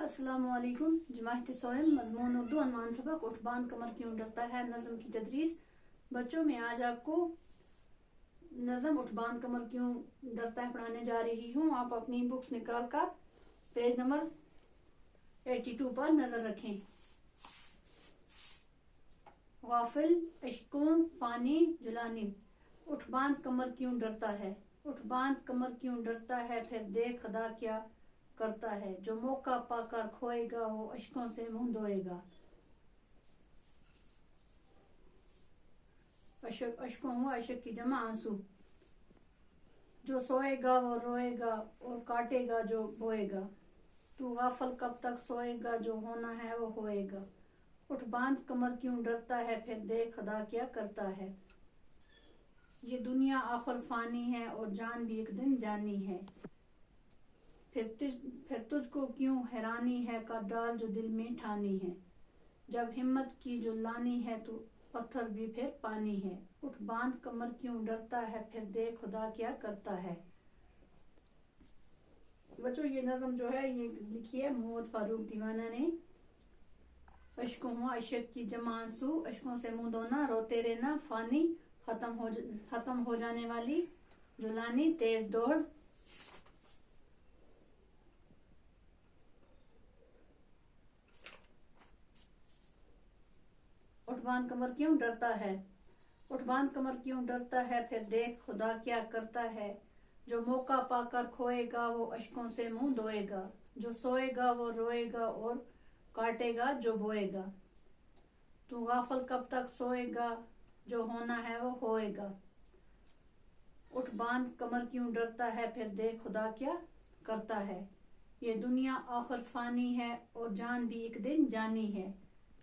अस्सलामुअलैकुम। जमात सोयम मजमून उर्दू अनवान सबक उठ बांध कमर क्यों डरता है नज़म की तदरीस। बच्चों में आज आपको नज़म उठ बांध कमर क्यों डरता है पढ़ाने जा रही हूँ। आप अपनी बुक्स निकाल कर पेज नंबर 82 पर नजर रखें। गाफिल इश्कों फानी जुलानी, उठ बांध कमर क्यों डरता है, उठ बांध कमर क्यों डरता है, फिर देख खुदा क्या करता है। जो मौका पाकर खोएगा वो अश्कों से मुंह धोएगा। अश्कों हुआ अशक की जमा आंसू। जो सोएगा वो रोएगा और काटेगा जो बोएगा। तू गाफल कब तक सोएगा, जो होना है वो होएगा। उठ बांध कमर क्यों डरता है, फिर देख खुदा क्या करता है। ये दुनिया आखिर फानी है और जान भी एक दिन जानी है। फिर तुझको क्यों हैरानी है, कर डाल जो दिल में ठानी है। जब हिम्मत की जो लानी है तो पत्थर भी फिर पानी है। उठ बांध कमर क्यों डरता है, फिर देख खुदा क्या करता है। बच्चों ये नज़म जो है ये लिखी है मोहम्मद फारूक दीवाना ने। अश्कों हुआ अशक की जमा आंसू, अश्कों से मुंह धोना रोते रहना फानी, खत्म हो जाने वाली जुलानी तेज दौड़। उठ बांध कमर क्यों डरता है, उठ बांध कमर क्यों डरता है, फिर देख खुदा क्या करता है। जो मौका पाकर खोएगा वो अश्कों से मुंह धोएगा। जो सोएगा वो रोएगा और काटेगा जो बोएगा। तू गाफल कब तक सोएगा, जो होना है वो होएगा। उठ बांध कमर क्यों डरता है, फिर देख खुदा क्या करता है। ये दुनिया आखिर फानी है और जान भी एक दिन जानी है।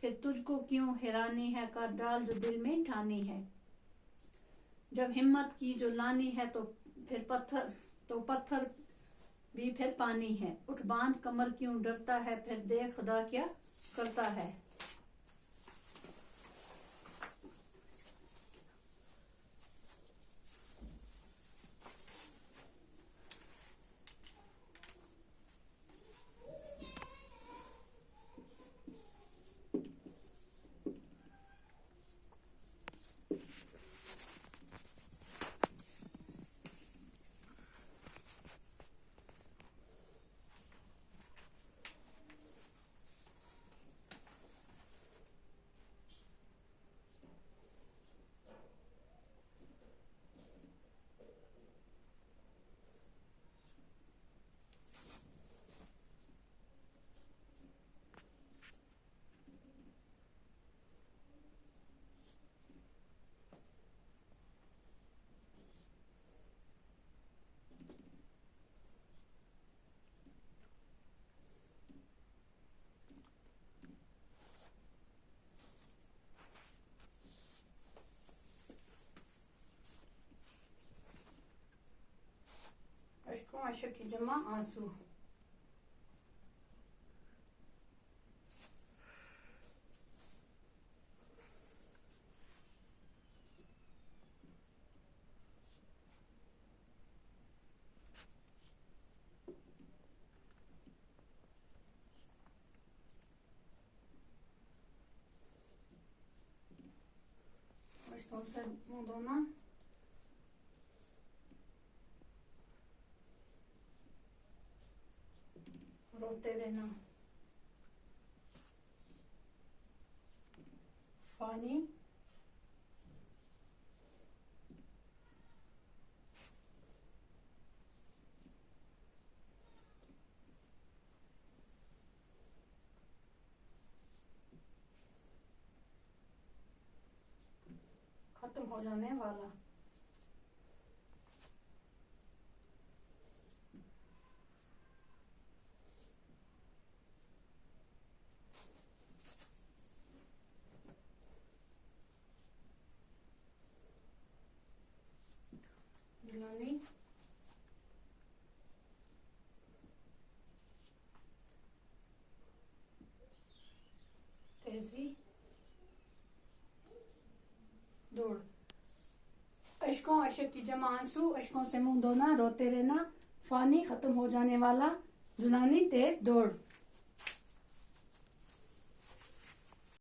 फिर तुझको क्यों हैरानी है, कर डाल जो दिल में ठानी है। जब हिम्मत की जो लानी है तो पत्थर भी फिर पानी है। उठ बांध कमर क्यों डरता है, फिर देख खुदा क्या करता है। अश्कों अशक की जमा आंसू। अश्कों से मुंह धोना रोते रहना पानी खत्म हो जाने वाला। जुलानी तेजी दौड़। अश्कों अशक की जमा आंसू, अश्कों से मुंह धोना रोते रहना फानी, खत्म हो जाने वाला जुलानी तेज दौड़।